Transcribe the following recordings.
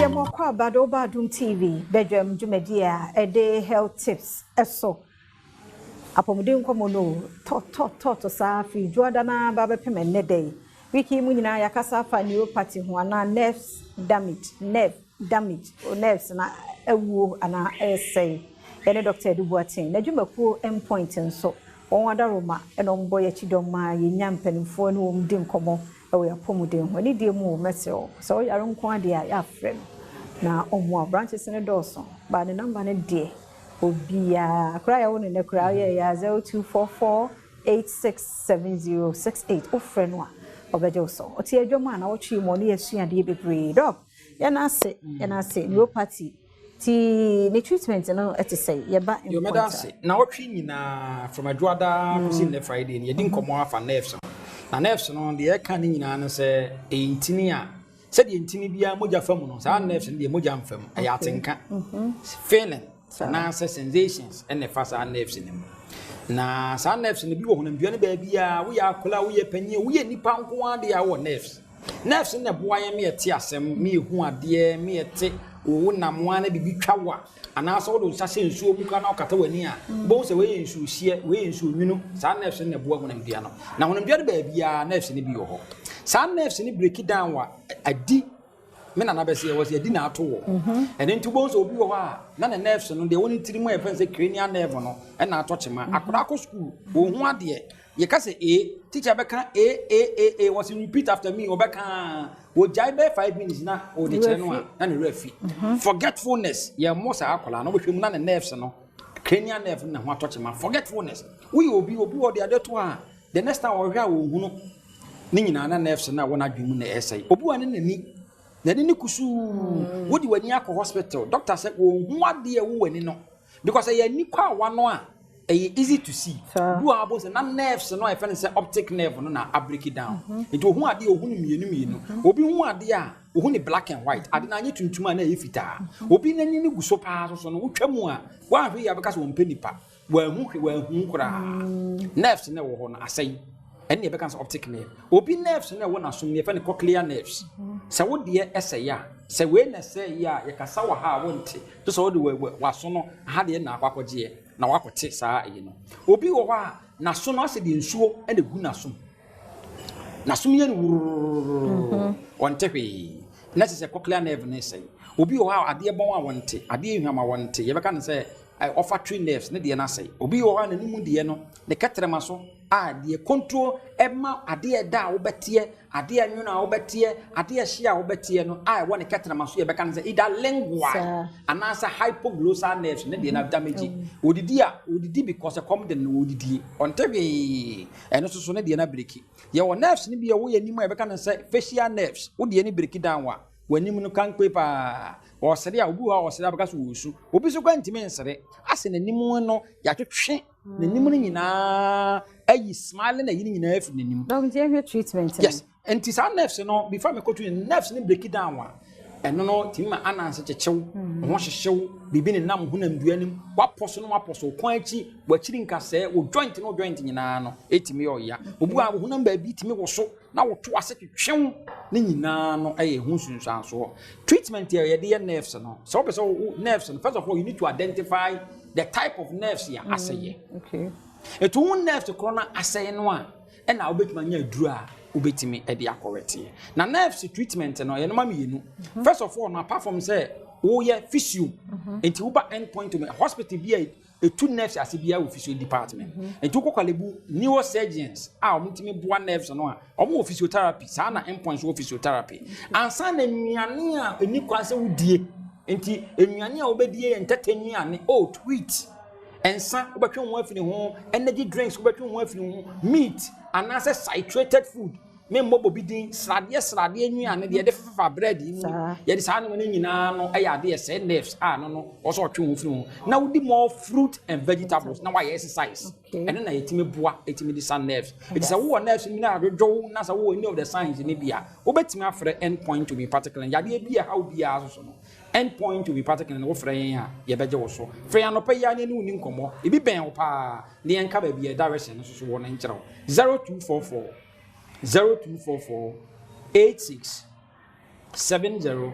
Yamokwa Badom TV, bedroom Jumedia, a day health tips, eso. Apomudin komono, to safi, Jordana Baba Pemene day. Wiki Munina Yakasa for neuropathy, wana nerves damage, or nerves na a woo and a say. Any doctor do what thing. Na Jumaku endpoint and so. On other Roma, and on boy Chidoma, Yampen, for no dim como. We are pomudin when you deal more messel. So you are on quandia, your friend. Now, on more branches in a dorsal, by the number and day will be a cry on in the crowd, 0244 867068. Oh, friend one of a joso. Or tear your man, or chi money as she and ye be breed up. And I say, neuropathy. The treatment, you know, to say, you're back in your say. Now, from a drada, in the Friday, and you didn't come off a nerves. Na nerves no de e kan nyina no se entini a se de entini bia moja fam no sa nerves no de moja mfam e ya tenka feeling na sensations and the fast nerves ni na sa nerves no bi wo honam bia ne ba bia wo ya akola wo ya panye wo ya nipa nko ade ya wo nerves na boa ya me ete asem me hu ade me ete wo na moa na bibi twawa ana so do sase nsuo mu ka na okata wani a bon se we nsuo hie we nsuo nwunu sa nerves na boa honam bia no na honam bia de ba bia nerves ni bi wo ho sa nerves ni break down wa adi me na be se was adi na ato wo and then to bon so obi wo ha na nerves no de woni tiri mu e fen se cranial nerve no e na ato chema akora ko school wo hu ade ye ka se teacher be kan a was repeat after me obeka wo jai be 5 minutes na o de chere no na ne refi forgetfulness ye mo sa akola no hwehwem na ne nerves no cranial nerve na ho atoche ma forgetfulness we obi wo de ade to a the next time wo hwa wo hu no ni nyina na nerves na wona dwemu na esai obi wa ne nani kusu wo di wani akọ hospital doctor say wo hu ade e wo wani no because ye ni kwa wa no a easy to see. Do abo say na nerves no I find say optic nerve no na break it down. It hu ade hu ni mienu. Obi hu ade a hu ni black and white. Ade na anye tuntum na efita. Obi na ni guso pa so no wotwamu a wa hwe ya beka so won panipa. Wa hu kura. Nerves na wo ho no asai. And you become optic nerve. Obi nerves na wo na so ne fa ne cochlear nerves. Say wo de ese ya. Say we na say ya ye kasa wa ha wonte. So so de wa so no ha de na akwakoje na wakote saa eyi no obi wo ha na so no ase de nsuo e de gu na so ye no wonte hwe na se cochlear nerve na say obi wo ha ade bon a wonte ade ehwama wonte ye beka no say olfactory nerves ne de na say obi wo ha na nimu de no ne ketrema so a de control ema ade da wo betie ade anwuna wo betie ade hia wo betie no a wo ne ketrema so ye beka no say ida lingua anasa hypoglossal nerves ne de na damage odidi because come the odidi ontebe eno so ne de na break ye wo nerves ne bia wo ye nimu ye beka no say facial nerves wo de ni break down wa wanim no kan pepa o sere a obu ha o sere beka so wosu obi so kwantime nsere ase na nimu no ya twetwe na nimu no nyina ayi smile na yini nyina afi na nimu don't you treatment yes and tis our nerves no before me go to nerves ne break down wa eno no timma ananse chechew ho hyehyew bibi ne nam hunam duanim waposo no waposo kwan achi wachiri nkase wo joint nyina no etimi oya obu a hunam ba bi timi wo so na wo to ase twetwew ne nyina no eye hu sunsanso treatment here ye nerves no so be so nerves no first of all you need to identify the type of nerves ya aseye okay etu nerves corona aseye no a na obetuma nya aduru a obetimi e de akorete na nerves treatment no ye no ma mienu first of all no apart from say wo ye physio enti wo ba endpoint to me hospital bi a two nerves asibia wo physio department enti wo kwalebu neurosurgeons a omtimi boa nerves no a omo physiotherapy sa na endpoint wo physiotherapy ansa na nnuane a eni kwanse wo die enti nnuane a wo bedie entertain ane tweet ensa wo betwe ho afini ho energy drinks wo betwe ho afini ho meat anase citrated food me mbobo bidin srade nnuane de de fefa bread yi ye de sa no nyina no aya de se nerves no also otwe ho firi ho na wodi more fruit and vegetables na why exercise and na yetimi boa etimi de san nerves it is a wo nerves ni na adwo na sa wo any of the signs ni bia wo betimi afre end point to be particular ya de bia how bia so no end point to be particular wo frɛ yen a ye beje wo so frɛ ya no pa ya ne uni nkomo e bi ben wo pa ne enka ba bia direction so wo na nkyerɛ 0244 86 70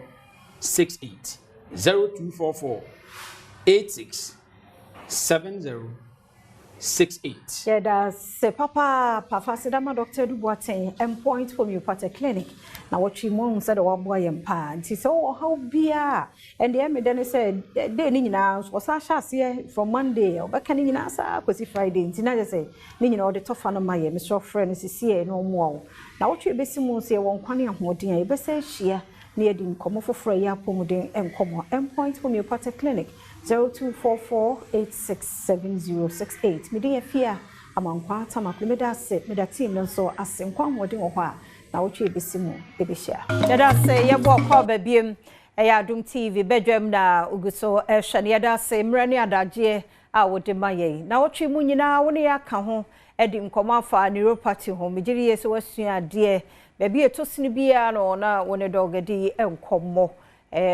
68 0244 86 7068. Yeah, that's Papa Pafasidama Doctor Duboatin and Point Homeopathic Clinic. Now, what she moans said, "Oh, boy, and pan." She said, "Oh, how be and the Emmy then said, "Then now was I shall see from Monday or back in answer, because if Friday, and I say, Ning all the tough on my Mr. Friend is here no more. Now, what you be Simon say, one quantity of more dear, but say she near the come for Freya Pomodin and Como and Point Homeopathic Clinic 0244867068. Me dear fear. Amankwa tamaklumeda se meda team nso asenkwa modin wo ha na wotwe besimu ebehia yada se yebo kwa babiem Adom TV bedwam na uguso ehwene yada se mrani adaje a wode maye na wotwe mu nyina wone yaka ho edi nkoma fa neuropathy ho megiri yeso wasua ade baby etosini bia no na wone dogadi enkomo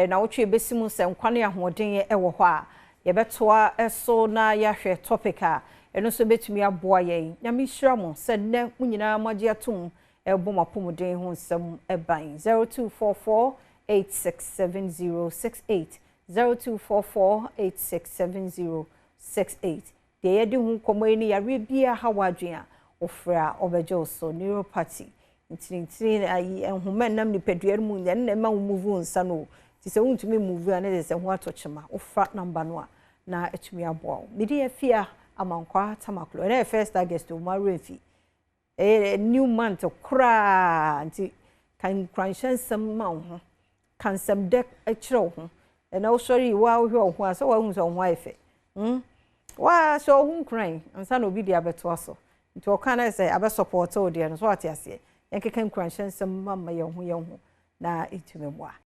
na wotwe besimu se nkwane ahoden ewo ho a yebetoa eso na yahwe topic a eno so betumi aboa yen nyame hyira mo se ne munyina magye atom ebo mapomuden ho nsem eban 0244867068 0244867068 de yedi hu komo eni yare bia hawadwen a ofra obejo so neuropathy ntiri ayi enhuman nam nipadua mu ne ma move nsa no ti se untumi move ana se ho atochema ofra number no a na etumi aboa mede afia amankwa tamaklo na first August o marefi new month kra anti kan kranshan sam ma ho kan sam dek akiro ho na sorry wa hwe ho asa wa hu so ho ayefe wa so hu kran ansa na obi dia beto aso nti o kan say abe support o dia no so ati ase yanke kan kranshan sam ma ye ho na etumi boa